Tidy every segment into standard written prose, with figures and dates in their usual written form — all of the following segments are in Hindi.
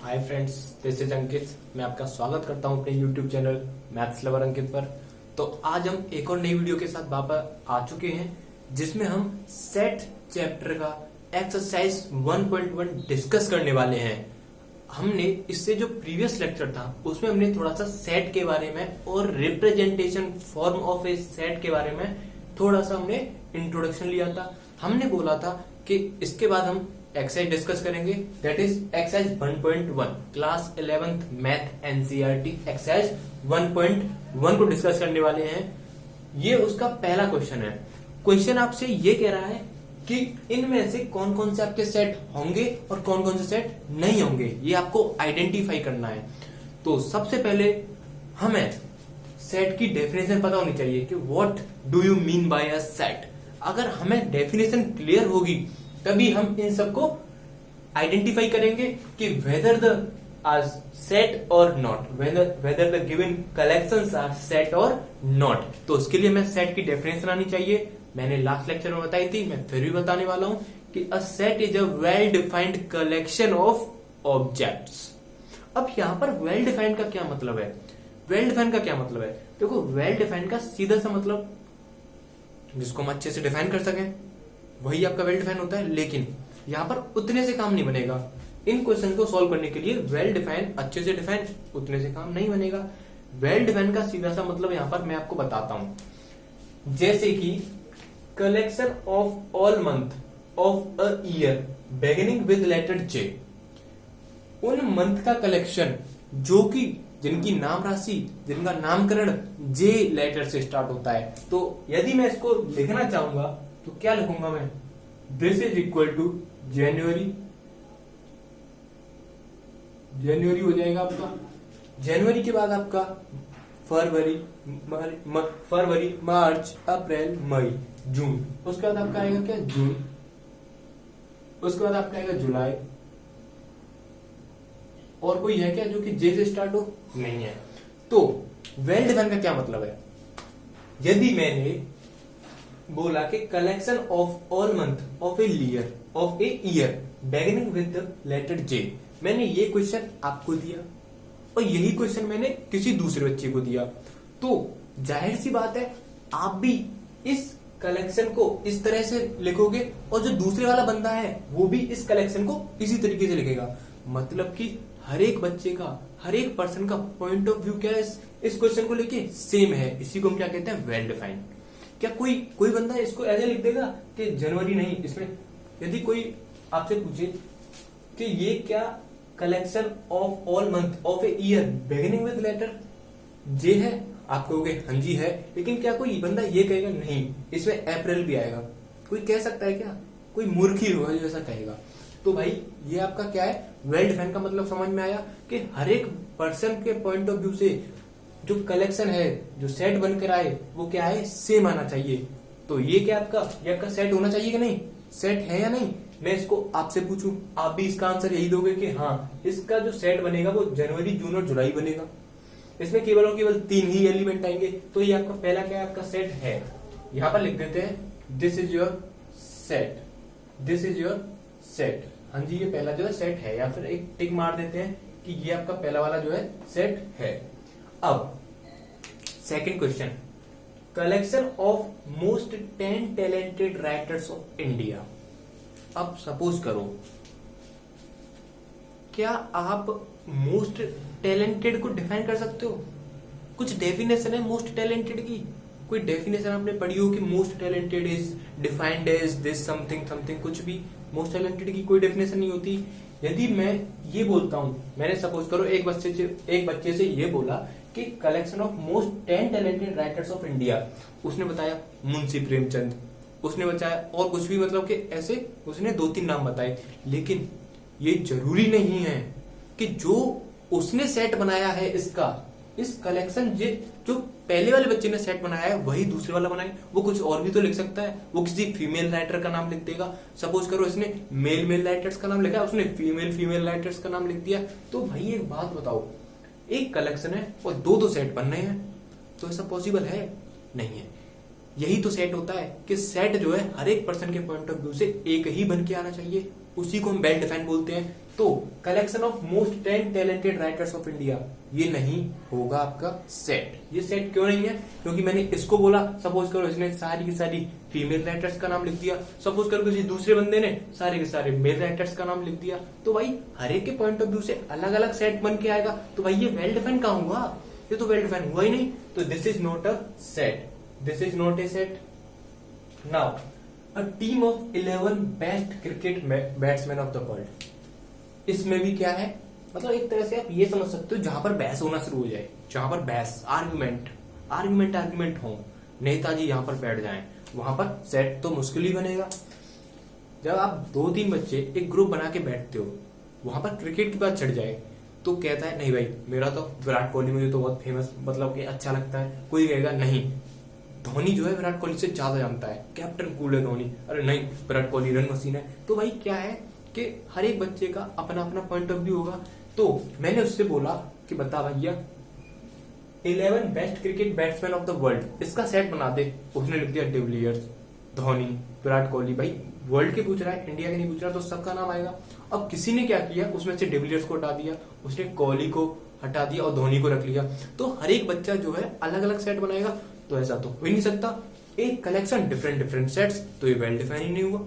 हाय फ्रेंड्स, दिस इज अंकित। मैं आपका स्वागत करता हूं अपने यूट्यूब चैनल मैथ्स लवर अंकित पर। तो आज हम एक और नई वीडियो के साथ वापस आ चुके हैं, जिसमें हम सेट चैप्टर का एक्सरसाइज 1.1 डिस्कस करने वाले हैं। हमने इससे जो प्रीवियस लेक्चर था उसमें हमने थोड़ा सा सेट के बारे में और representation form of A set के बारे में थोड़ा सा हमने इंट्रोडक्शन लिया था। हमने बोला था कि इसके बाद हम एक्सरसाइज डिस्कस करेंगे, that is exercise 1.1 class 11th math NCERT exercise 1.1 को डिस्कस करने वाले हैं। ये उसका पहला क्वेश्चन है। क्वेश्चन आपसे ये कह रहा है कि इनमें से कौन कौन से आपके सेट होंगे और कौन कौन से सेट नहीं होंगे, ये आपको आइडेंटिफाई करना है। तो सबसे पहले हमें सेट की डेफिनेशन पता होनी चाहिए कि what do you mean by a set. अगर हमें डेफिनेशन क्लियर होगी तभी हम इन सबको आइडेंटिफाई करेंगे कि whether the are set or not, whether the given collections are set or not. तो उसके लिए हमें सेट की डेफिनेशन आनी चाहिए। मैंने लास्ट लेक्चर में बताई थी, मैं फिर भी बताने वाला हूं कि a set is a well defined collection of objects. अब यहां पर वेल डिफाइंड का क्या मतलब है? वेल डिफाइंड का क्या मतलब है? देखो, वेल डिफाइंड का सीधा सा मतलब जिसको हम अच्छे से डिफाइन कर सकें वही आपका वेल डिफाइन होता है। लेकिन यहां पर उतने से काम नहीं बनेगा। इन क्वेश्चन को सॉल्व करने के लिए वेल डिफाइन, अच्छे से डिफाइन, उतने से काम नहीं बनेगा। वेल डिफाइन का सीधा सा मतलब यहां पर मैं आपको बताता हूं। जैसे कि collection of all month of a year beginning with letter J. उन मंथ का कलेक्शन जो कि जिनकी नाम राशि, जिनका नामकरण जे लेटर से स्टार्ट होता है। तो यदि मैं इसको लिखना चाहूंगा तो क्या लिखूंगा मैं? दिस इज इक्वल टू जनवरी। जनवरी हो जाएगा आपका। जनवरी के बाद आपका फरवरी, मार्च, अप्रैल, मई, जून। उसके बाद आपका आएगा क्या? जून। उसके बाद आपका आएगा जुलाई। और कोई है क्या जो कि जे से स्टार्ट हो? नहीं है। तो वेल डिफाइन का क्या मतलब है? यदि मैंने बोला कि collection of all month of a year beginning with the letter J, मैंने ये क्वेश्चन आपको दिया और यही क्वेश्चन मैंने किसी दूसरे बच्चे को दिया, तो जाहिर सी बात है आप भी इस कलेक्शन को इस तरह से लिखोगे और जो दूसरे वाला बंदा है वो भी इस कलेक्शन को इसी तरीके से लिखेगा। मतलब कि हर एक बच्चे का, हर एक पर्सन का पॉइंट ऑफ व्यू क्या है इस क्वेश्चन को लेके सेम है। इसी को हम क्या कहते हैं? Well defined. क्या कोई बंदा इसको ऐसे लिख देगा कि जनवरी नहीं? इसमें यदि कोई आपसे पूछे कि ये क्या collection of all month of a year beginning with letter J है, आप कहोगे हाँ जी है। लेकिन क्या कोई बंदा ये कहेगा नहीं इसमें अप्रैल भी आएगा? कोई कह सकता है क्या? कोई मूर्ख ही होगा जो ऐसा कहेगा। तो भाई ये आपका क्या है? वेल डिफाइंड का मतलब समझ में आया कि हर एक पर्सन के पॉइंट ऑफ व्यू से जो कलेक्शन है, जो सेट बनकर आए, वो क्या है? सेम आना चाहिए। तो ये क्या ये आपका सेट होना चाहिए कि नहीं? सेट है या नहीं? मैं इसको आपसे पूछूं, आप भी इसका आंसर यही दोगे कि हाँ, इसका जो सेट बनेगा वो जनवरी, जून और जुलाई बनेगा। इसमें केवल और केवल 3 ही एलिमेंट आएंगे। तो ये आपका पहला क्या है? आपका सेट है। यहां पर लिख देते हैं this is your set, this is your set. हाँ जी, ये पहला जो है सेट है, या फिर एक टिक मार देते हैं कि ये आपका पहला वाला जो है सेट है। अब second question, collection of most 10 talented writers of India. अब सपोज करो, क्या आप मोस्ट टैलेंटेड को डिफाइन कर सकते हो? कुछ डेफिनेशन है मोस्ट टैलेंटेड की? कोई डेफिनेशन आपने पढ़ी हो कि most talented is defined as this something something? कुछ भी मोस्ट टैलेंटेड की कोई डेफिनेशन नहीं होती। यदि मैं ये बोलता हूं, मैंने सपोज करो एक बच्चे से ये बोला कि collection of most 10 talented writers of India, उसने बताया मुंशी प्रेमचंद, उसने बताया और कुछ भी, मतलब कि ऐसे उसने 2-3 नाम बताए। लेकिन ये जरूरी नहीं है कि जो उसने सेट बनाया है इस कलेक्शन जो पहले वाले बच्चे ने सेट बनाया है वही दूसरे वाला बनाए। वो कुछ और भी तो लिख सकता है। वो किसी फीमेल राइटर का नाम लिख देगा। सपोज करो इसने मेल राइटर्स का नाम लिखा, उसने फीमेल राइटर्स का नाम लिख दिया। तो भाई एक बात बताओ, एक कलेक्शन है और दो सेट बन रहे हैं, तो ऐसा पॉसिबल है? नहीं है। यही तो सेट होता है कि सेट जो है हर एक पर्सन के पॉइंट ऑफ व्यू से एक ही बन के आना चाहिए। उसी को हम वेल डिफाइन बोलते हैं। तो collection of most 10 talented writers of India ये नहीं होगा आपका सेट। ये सेट क्यों नहीं है? क्योंकि मैंने इसको बोला, सपोज करो इसने सारी की सारी फीमेल राइटर्स का नाम लिख दिया, सपोज करो किसी दूसरे बंदे ने सारे के सारे मेल राइटर्स का नाम लिख दिया, तो भाई हर एक के पॉइंट ऑफ व्यू से अलग अलग सेट बन के आएगा। तो भाई ये वेल डिफाइन कहाँ हुआ? ये तो वेल डिफाइन हुआ ही नहीं। तो this is not a set, this is not a set. Now a team of 11 best cricket batsman of the world, इसमें भी क्या है, मतलब एक तरह से आप ये समझ सकते हो जहां पर बहस होना शुरू हो जाए, जहां पर बहस आर्गुमेंट हो, नेताजी यहां पर बैठ जाएं, वहां पर सेट तो मुश्किल ही बनेगा। जब आप 2-3 बच्चे एक ग्रुप बना के बैठते हो, वहां पर क्रिकेट की बात चढ़ जाए तो कहता है नहीं भाई मेरा तो विराट कोहली मुझे तो बहुत फेमस मतलब कि अच्छा लगता है, कोई कहेगा नहीं धोनी जो है विराट कोहली से ज्यादा जानता है, कैप्टन कूल है धोनी, अरे नहीं विराट कोहली रन मशीन है। तो भाई क्या है कि हर एक बच्चे का अपना अपना पॉइंट ऑफ व्यू होगा। तो मैंने उससे बोला कि बता भैया 11 best cricket batsman of the world, इसका सेट बना दे। उसने लिख दिया डिविलियर्स, धोनी, विराट कोहली। भाई वर्ल्ड के पूछ रहा है, इंडिया के नहीं पूछ रहा, तो सबका नाम आएगा। अब किसी ने क्या किया, उसमें से डिविलियर्स को हटा दिया, उसने कोहली को हटा दिया और धोनी को रख लिया। तो हर एक बच्चा जो है अलग अलग सेट बनाएगा, तो ऐसा तो हो ही नहीं सकता। एक कलेक्शन डिफरेंट सेट्स, तो ये वेल डिफाइन ही नहीं हुआ।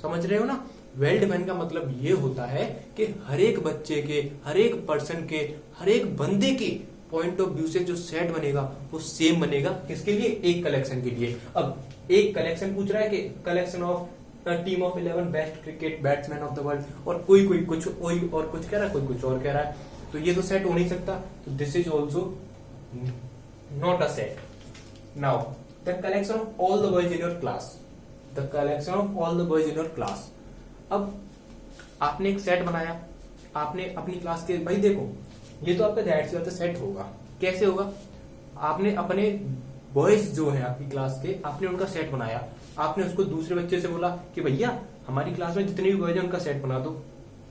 समझ रहे हो ना? वेल डिफाइन का मतलब ये होता है कि हर एक बच्चे के, हर एक पर्सन के, हर एक बंदे के पॉइंट ऑफ व्यू से जो सेट बनेगा वो सेम बनेगा। किसके लिए? एक कलेक्शन के लिए। अब एक कलेक्शन पूछ रहा है कि collection of team of 11 best cricket batsman of the world, और कोई कुछ और कुछ कह रहा है, कोई कुछ और कह रहा है, तो ये तो सेट हो नहीं सकता। तो this is also not a set. Now the collection of all the boys in your class, the collection of all the boys in your class. अब आपने एक सेट बनाया, आपने अपनी क्लास के, भाई देखो ये तो आपका जाहिर सी बात है सेट होगा। कैसे होगा? आपने अपने बॉयज जो है आपकी क्लास के, आपने उनका सेट बनाया, आपने उसको दूसरे बच्चे से बोला कि भैया हमारी क्लास में जितने भी बॉयज हैं उनका सेट बना दो,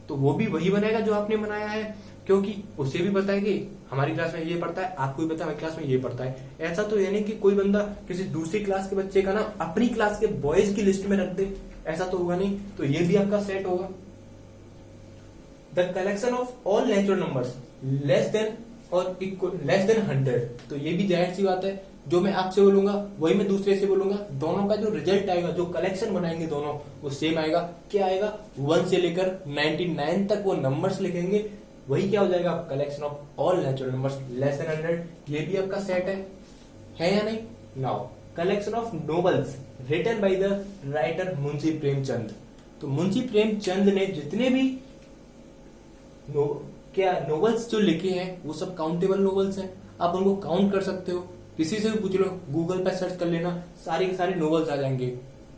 तो वो भी वही बनाएगा जो आपने बनाया है, क्योंकि उसे भी पता है कि हमारी क्लास में ये पढ़ता है, आपको भी पता है हमारी क्लास में ये पढ़ता है। ऐसा तो यानी कि कोई बंदा किसी दूसरी क्लास के बच्चे का नाम अपनी क्लास के बॉयज की लिस्ट में रख दे, ऐसा तो होगा नहीं। तो ये भी आपका सेट होगा। The collection of all natural numbers less then और इक्वल लेस देन 100, तो ये भी जाहिर सी बात है, जो मैं आपसे बोलूंगा वही मैं दूसरे से बोलूंगा, दोनों का जो रिजल्ट आएगा, जो कलेक्शन बनाएंगे दोनों, वो सेम आएगा। क्या आएगा? 1 से लेकर 99 तक वो नंबर्स लिखेंगे, वही क्या हो जाएगा? Collection of all natural numbers less than 100। ये भी आपका सेट है या नहीं? Now collection of novels written by the writer Munshi Premchand. तो मुंशी प्रेमचंद ने जितने भी नोवेल्स जो लिखे हैं वो सब काउंटेबल नोवेल्स हैं, आप उनको काउंट कर सकते हो। किसी से भी पूछ लो, गूगल पे सर्च कर लेना, सारे के सारे नोवेल्स आ जाएंगे।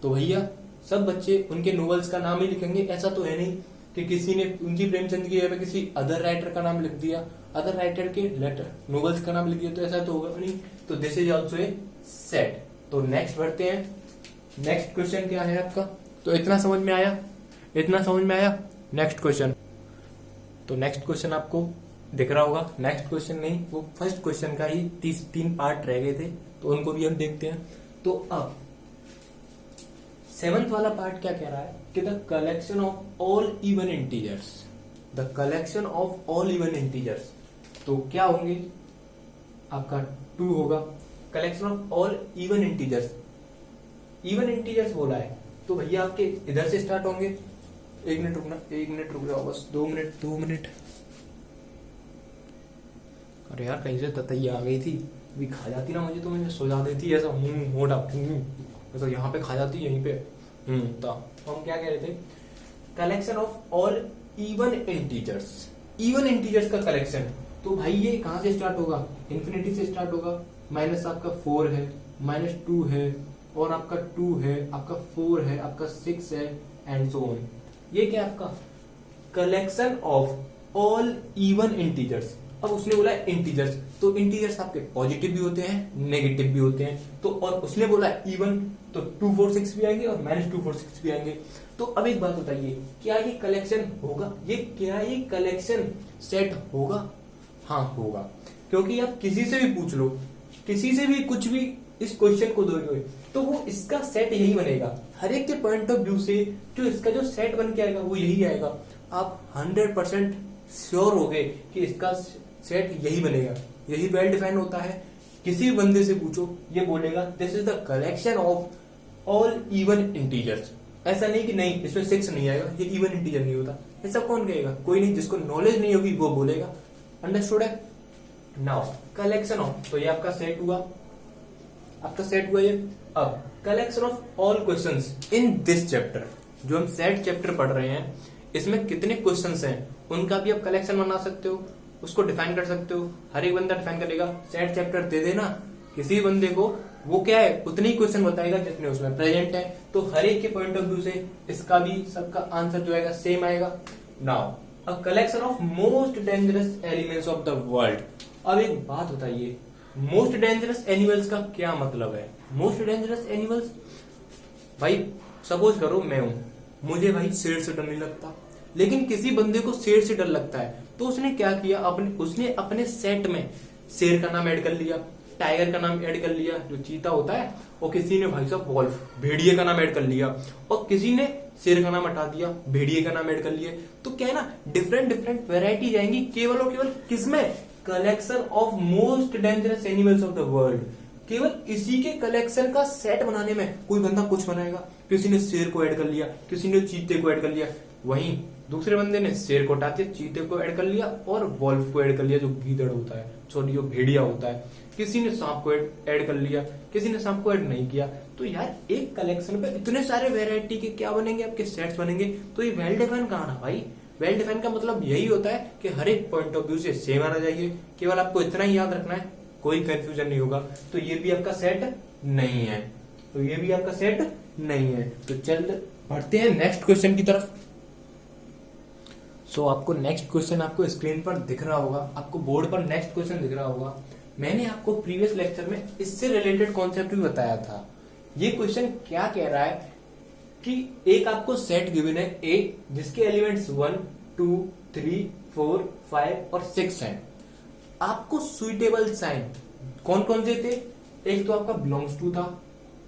तो भैया सब बच्चे उनके नोवेल्स का नाम ही लिखेंगे। ऐसा तो है नहीं कि किसी ने मुंशी प्रेमचंद की जगह किसी अदर राइटर का नाम लिख दिया, अदर राइटर के लेटर नोवेल्स का नाम लिख दिया, तो ऐसा तो होगा नहीं। तो this is also a set. तो नेक्स्ट बढ़ते हैं। नेक्स्ट क्वेश्चन क्या है आपका? तो इतना समझ में आया, इतना समझ में आया। नेक्स्ट क्वेश्चन, तो नेक्स्ट क्वेश्चन आपको दिख रहा होगा। नेक्स्ट क्वेश्चन नहीं, वो फर्स्ट क्वेश्चन का ही 3 पार्ट रह गए थे, तो उनको भी हम देखते हैं। तो अब 7th वाला पार्ट क्या कह रहा है कि the collection of all even integers, the collection of all even integers, तो क्या होंगे? आपका 2 होगा। Collection of all even integers, even integers बोला है तो भैया आपके इधर से स्टार्ट होंगे। 1 मिनट रुकना, 1 मिनट रुक जाओ बस, 2 मिनट। अरे यार कहीं से ततैया आ गई थी, अभी खा जाती ना मुझे, तो मुझे सो जा देती ऐसा मोटा, तो यहाँ पे खा जाती यहीं पे। तो हम क्या कह रहे थे? Collection of all even integers, even integers का कलेक्शन। तो भाई ये कहां से स्टार्ट होगा? इन्फिनिटी से स्टार्ट होगा। माइनस आपका 4 है, -2 है, और आपका 2 है, आपका 4 है, आपका 6 है, एंड सो ऑन। ये क्या है आपका? Collection of all even integers. अब उसने बोला इंटीजर्स, तो इंटीजर्स आपके पॉजिटिव भी होते हैं, नेगेटिव भी होते हैं। तो और उसने बोला इवन, तो 2 4 6 भी आएंगे और -2 4 6 भी आएंगे। तो अब एक बात बताइए, क्या ये कलेक्शन होगा? क्या ये कलेक्शन सेट होगा? हाँ होगा, क्योंकि आप किसी से भी पूछ लो, किसी से भी कुछ भी इस क्वेश्चन को दोगे तो वो इसका सेट यही बनेगा। हर एक के पॉइंट ऑफ व्यू से जो इसका जो सेट बन के आएगा वो यही आएगा। आप 100% श्योर हो गए कि इसका सेट यही बनेगा, यही वेल डिफाइन होता है। किसी भी बंदे से पूछो, ये बोलेगा this is the collection of all even integers. ऐसा नहीं कि नहीं इसमें 6 नहीं आएगा, ये इवन इंटीजर नहीं होता, ऐसा कौन कहेगा? कोई नहीं, जिसको नॉलेज नहीं होगी वो बोलेगा। अंडरस्टूड है? नाउ कलेक्शन ऑफ, तो ये आपका सेट हुआ, आपका सेट हुआ ये। अब collection of all questions in this chapter, जो हम सेट चैप्टर पढ़ रहे हैं, इसमें कितने क्वेश्चंस हैं उनका भी आप कलेक्शन बना सकते हो, उसको डिफाइन कर सकते हो। हर एक बंदा डिफाइन करेगा, सेट चैप्टर दे देना किसी बंदे को, वो क्या है उतने ही क्वेश्चन बताएगा जितने उसमें प्रेजेंट है। तो हर एक के पॉइंट ऑफ व्यू से इसका भी सबका आंसर जो आएगा सेम आएगा। Now a collection of most dangerous elements of the world. अब एक बात बताइए, मोस्ट डेंजरस एनिमल्स का क्या मतलब है? मोस्ट डेंजरस एनिमल्स, भाई सपोज करो मैं हूं, मुझे भाई शेर से डर नहीं लगता, लेकिन किसी बंदे को शेर से डर लगता है, तो उसने क्या किया, उसने अपने सेट में शेर का नाम ऐड कर लिया, टाइगर का नाम ऐड कर लिया जो चीता होता है, और किसी ने भाई साहब वॉल्फ भेड़िए का नाम ऐड कर लिया, और किसी ने शेर का नाम हटा दिया, भेड़िए का नाम ऐड कर लिया। तो क्या है ना, डिफरेंट डिफरेंट वेराइटी जाएंगी केवल और केवल किसमें? Collection of most dangerous animals of the world. केवल इसी के कलेक्शन का सेट बनाने में कोई बंदा कुछ बनाएगा, किसी ने शेर को ऐड कर लिया, किसी ने चीते को ऐड कर लिया, वहीं दूसरे बंदे ने शेर को हटा दिया, चीते को ऐड कर लिया और वॉल्फ को ऐड कर लिया जो गीदड़ होता है, सॉरी जो भेड़िया होता है, किसी ने सांप को ऐड कर लिया, किसी ने सांप को ऐड नहीं किया। तो यार एक कलेक्शन पे इतने सारे वेराइटी के क्या बनेंगे, आपके सेट्स बनेंगे। तो ये वेल डिफाइन कहाँ ना भाई? वेल डिफाइन का मतलब यही होता है कि हर एक पॉइंट ऑफ व्यू से सेम आना चाहिए, केवल आपको इतना ही याद रखना है, कोई कंफ्यूजन नहीं होगा। तो ये भी आपका सेट नहीं है, तो ये भी आपका सेट नहीं है। तो चल बढ़ते हैं नेक्स्ट क्वेश्चन की तरफ। सो आपको नेक्स्ट क्वेश्चन आपको स्क्रीन पर दिख रहा होगा, आपको बोर्ड पर नेक्स्ट क्वेश्चन दिख रहा होगा। मैंने आपको प्रीवियस लेक्चर में इससे रिलेटेड कॉन्सेप्ट भी बताया था। ये क्वेश्चन क्या कह रहा है कि एक आपको सेट गिवन है ए, जिसके एलिमेंट्स 1, 2, 3, 4, 5 और 6 हैं। आपको सुइटेबल साइन कौन कौन से थे? एक तो आपका बिलोंग्स टू था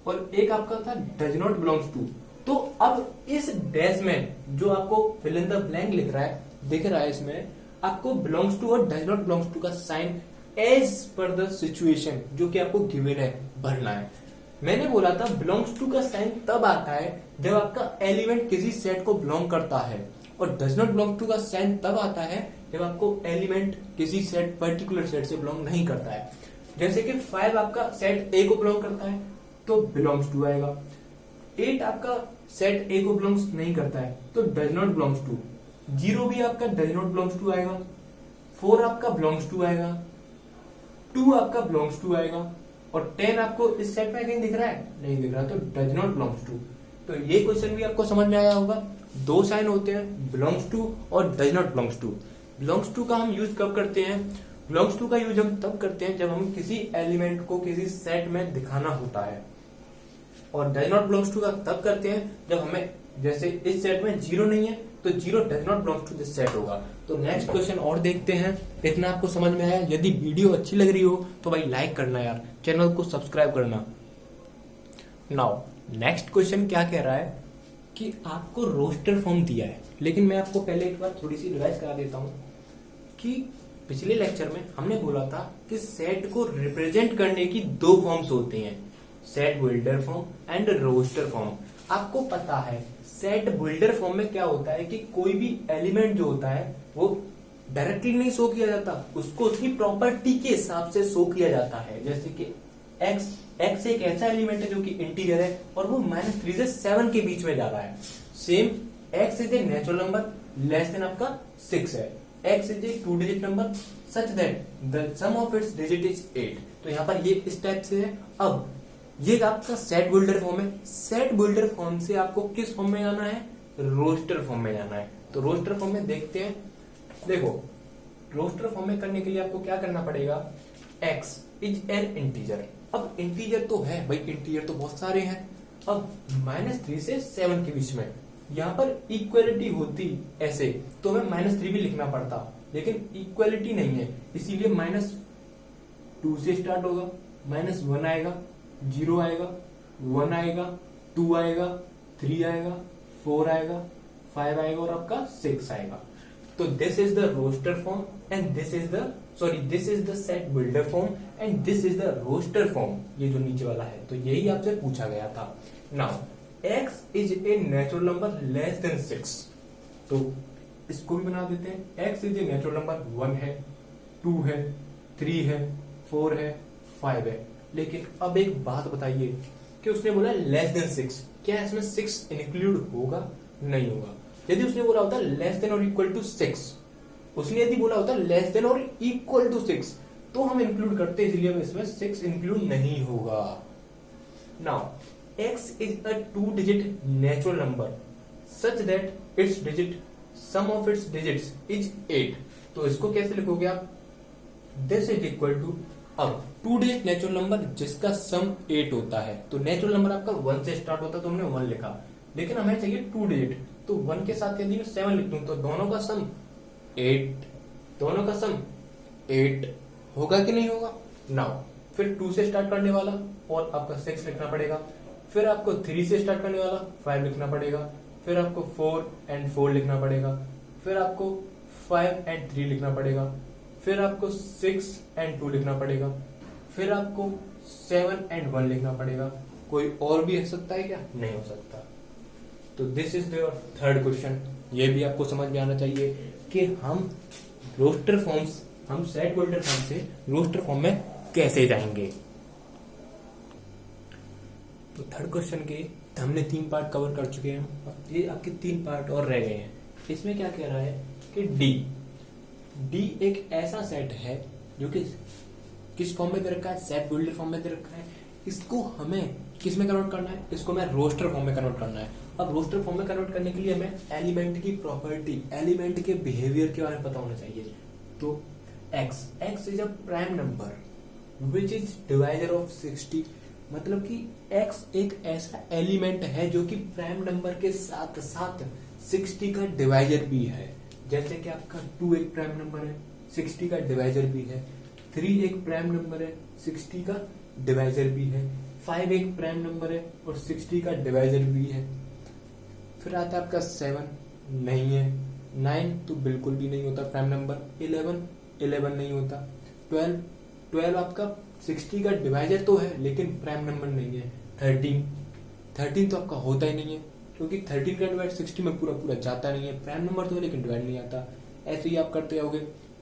और एक आपका था डज नॉट बिलोंग्स टू। तो अब इस डैश में जो आपको फिल इन द ब्लैंक लिख रहा है, दिख रहा है, इसमें आपको बिलोंग्स टू और डज नॉट बिलोंग्स टू का sign as per the situation जो कि आपको गिवन है भरना है। मैंने बोला था बिलोंग्स टू का साइन तब आता है जब आपका एलिमेंट किसी सेट को बिलोंग करता है, और डज नॉट बिलोंग टू का साइन तब आता है जब आपको एलिमेंट किसी सेट पर्टिकुलर सेट से बिलोंग नहीं करता है। जैसे कि 5 आपका सेट ए को बिलोंग करता है तो बिलोंग्स टू आएगा, 8 आपका सेट ए को बिलोंग्स नहीं करता है तो डज नॉट बिलोंग्स टू, 0 भी आपका डज नॉट बिलोंग्स टू आएगा, 4 आपका बिलोंग्स टू आएगा, 2 आपका बिलोंग्स टू आएगा, और 10 आपको इस सेट में कहीं दिख रहा है? नहीं दिख रहा, तो डज नॉट बिलोंग्स टू। तो ये क्वेश्चन भी आपको समझ में आया होगा। 2 साइन होते हैं, बिलोंग्स टू और does not belongs to. Belongs to का हम यूज कब करते हैं? बिलोंग्स टू का यूज हम तब करते हैं जब हम किसी एलिमेंट को किसी सेट में दिखाना होता है, और डज नॉट बिलोंग्स टू का तब करते हैं जब हमें, जैसे इस सेट में 0 नहीं है तो 0 does not belongs to this set होगा। तो नेक्स्ट क्वेश्चन और देखते हैं। इतना आपको समझ में आया? यदि वीडियो अच्छी लग रही हो तो भाई लाइक करना यार, चैनल को सब्सक्राइब करना। नाउ नेक्स्ट क्वेश्चन क्या कह रहा है कि आपको रोस्टर फॉर्म दिया है, लेकिन मैं आपको पहले एक बार थोड़ी सी रिवाइज करा देता हूं कि पिछले लेक्चर में हमने बोला था कि सेट को रिप्रेजेंट करने की 2 फॉर्म्स होती हैं, set builder form and roster form. आपको पता है सेट बिल्डर फॉर्म में क्या होता है कि कोई भी एलिमेंट जो होता है वो डायरेक्टली नहीं शो किया जाता, उसको उसकी प्रॉपर्टी के हिसाब से शो किया जाता है। जैसे कि x एक ऐसा एलिमेंट है जो कि इंटीजर है और वो -3 से 7 के बीच में जा रहा है। Same x is a natural number less than आपका 6 है, x is a 2 digit number such that the sum of its digit is 8। तो यहाँ पर ये इस टाइप से है। अब ये आपका सेट बिल्डर फॉर्म है, सेट बिल्डर फॉर्म से आपको किस फॉर्म में जाना है? रोस्टर फॉर्म में जाना है। तो रोस्टर फॉर्म में देखते हैं। देखो रोस्टर फॉर्म में करने के लिए आपको क्या करना पड़ेगा? x is an integer. अब इंटीजर तो है भाई, इंटीजर तो बहुत सारे हैं। अब -3 से 7 के बीच में यहाँ पर इक्वलिटी होती ऐसे तो हमें -3 भी लिखना पड़ता, लेकिन इक्वलिटी नहीं है, इसीलिए -2 से स्टार्ट होगा, -1 आएगा, 0 आएगा, 1 आएगा, 2 आएगा, 3 आएगा, 4 आएगा, 5 आएगा और आपका 6 आएगा। तो this is the roster form and this is the set builder form and this is the roster form, ये जो नीचे वाला है। तो यही आपसे पूछा गया था। Now x is a natural number less then 6, तो इसको भी बना देते हैं। x is a natural number 1 है, 2 है, 3 है, 4 है, 5 है। लेकिन अब एक बात बताइए कि उसने बोला लेस देन 6, क्या इसमें 6 इंक्लूड होगा? नहीं होगा। यदि उसने बोला होता लेस देन और इक्वल टू 6, उसने यदि बोला होता लेस देन और इक्वल टू 6, तो हम इंक्लूड करते, इसलिए इसमें 6 इंक्लूड नहीं होगा। Now x is a 2-digit natural number such that its sum of its digits is 8। तो इसको कैसे लिखोगे आप? दिस इज इक्वल टू, अब 2-digit नेचुरल नंबर जिसका सम 8 होता है, तो नेचुरल नंबर आपका 1 से स्टार्ट होता है, तो हमने 1 लिखा, लेकिन हमें चाहिए 2 डिजिट, तो 1 के साथ यदि मैं 7 लिख दूं तो दोनों का सम 8 होगा कि नहीं होगा? नाउ फिर 2 से स्टार्ट करने वाला और आपका 6 लिखना पड़ेगा, फिर आपको 3 से स्टार्ट करने वाला 5 लिखना पड़ेगा, फिर आपको 4 and 4 लिखना पड़ेगा, फिर आपको 5 and 3 लिखना पड़ेगा, फिर आपको 6 and 2 लिखना पड़ेगा, फिर आपको 7 and 1 लिखना पड़ेगा। कोई और भी हो सकता है क्या? नहीं हो सकता। तो this is your third question. ये भी आपको समझ में आना चाहिए कि हम सेट बिल्डर फॉर्म से रोस्टर फॉर्म में कैसे जाएंगे। तो थर्ड क्वेश्चन के हमने 3 पार्ट कवर कर चुके हैं, अब ये आपके 3 पार्ट और रह गए हैं। इसमें क्या कह रहा है कि डी एक ऐसा सेट है जो कि किस फॉर्म में दे रखा है? सेट बिल्डर फॉर्म में दे रखा है। इसको हमें किस में कन्वर्ट करना है? इसको हमें रोस्टर फॉर्म में कन्वर्ट करना है। अब रोस्टर फॉर्म में कन्वर्ट करने के लिए हमें एलिमेंट की प्रॉपर्टी, एलिमेंट के बिहेवियर के बारे में पता होना चाहिए। तो x is a prime number which is divisor of 60, मतलब कि x एक ऐसा एलिमेंट है जो कि प्राइम नंबर के साथ साथ 60 का डिवाइजर भी है। जैसे कि आपका 2 एक प्राइम नंबर है, 60 का डिवाइजर भी है, 3 एक प्राइम नंबर है, 60 का डिवाइजर भी है, 5 एक प्राइम नंबर है और 60 का डिवाइजर भी है। फिर आता है आपका 7 नहीं है, 9 तो बिल्कुल भी नहीं होता प्राइम नंबर, 11 नहीं होता, 12 आपका 60 का डिवाइजर तो है लेकिन प्राइम नंबर नहीं है, 13 तो आपका होता ही नहीं है क्योंकि 13 का डिवाइड 60 में पूरा जाता नहीं है, प्राइम नंबर तो है लेकिन डिवाइड नहीं आता। ऐसे ही आप करते जाओगे,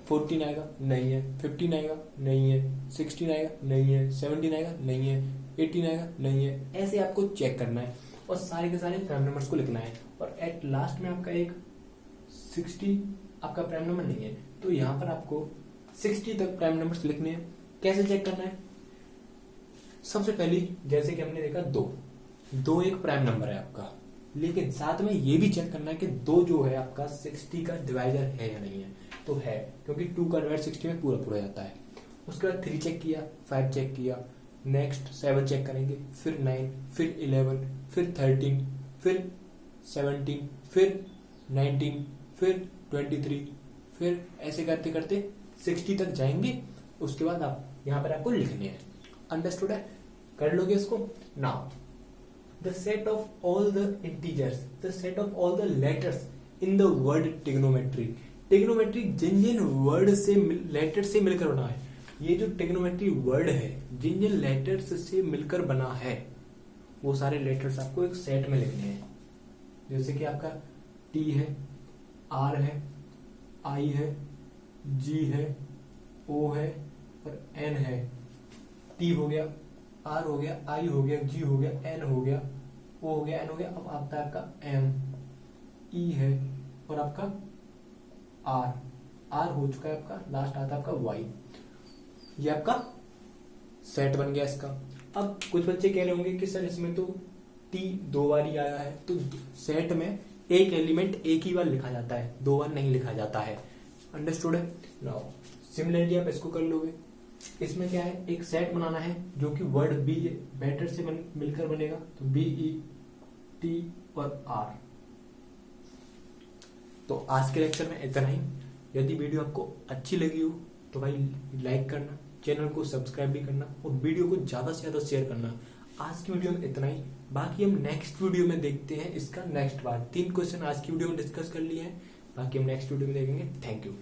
14 आएगा नहीं है, 15 आएगा नहीं है, 16 आएगा नहीं है, 17 आएगा नहीं है, 18 आएगा नहीं है। ऐसे आपको चेक करना है और सारे के सारे प्राइम नंबर्स को लिखना है और एट लास्ट में आपका एक 60 आपका प्राइम नंबर नहीं है, तो यहाँ पर आपको 60 तक प्राइम नंबर्स लिखने हैं। कैसे चेक करना है? सबसे पहले जैसे कि हमने देखा 2 एक प्राइम नंबर है आपका, लेकिन साथ में ये भी चेक करना है कि 2 जो है आपका 60 का डिवाइजर है या नहीं है। तो है, क्योंकि 2 का डिवाइड 60 में पूरा जाता है। उसके बाद 3 चेक किया, 5 चेक किया, नेक्स्ट 7 चेक करेंगे, फिर 9, फिर 11, फिर 13, फिर 17, फिर 19, फिर 23, फिर ऐसे करते करते 60 तक जाएंगे। उसके बाद आप यहाँ पर आपको लिखने हैं। अंडरस्टूड है? कर लोगे इसको? Now the set of all the integers, the set of all the letters in the word trigonometry. Trigonometry जिन वर्ड से लेटर से मिलकर बना है, ये जो ट्रिग्नोमेट्री वर्ड है जिन लेटर्स से मिलकर बना है वो सारे लेटर्स आपको एक सेट में लिखने हैं। जैसे कि आपका T है, R है, I है, G है, O है और N है। T हो गया, R हो गया, I हो गया, G हो गया, N हो गया, O हो गया, N हो गया। अब आता है आपका M, E है और आपका R हो चुका है आपका, लास्ट आता है आपका Y। ये आपका सेट बन गया इसका। अब कुछ बच्चे कह रहे होंगे कि सर इसमें तो T 2 बार ही आया है, तो सेट में एक एलिमेंट एक ही बार लिखा जाता है, 2 बार नहीं लिखा जाता है। अंडरस्टूड है? नाउ सिमिलरली आप इसको कर लोगे। इसमें क्या है, एक सेट बनाना है जो कि वर्ड बी बेटर से मिलकर बनेगा, तो B, E, T और R। तो आज के लेक्चर में इतना ही। यदि वीडियो आपको अच्छी लगी हो तो भाई लाइक करना, चैनल को सब्सक्राइब भी करना और वीडियो को ज्यादा से ज्यादा शेयर करना। आज की वीडियो में इतना ही। बाकी हम नेक्स्ट वीडियो में देखते हैं इसका नेक्स्ट पार्ट। 3 क्वेश्चन आज की वीडियो में डिस्कस कर लिए हैं, बाकी हम नेक्स्ट वीडियो में देखेंगे। Thank you.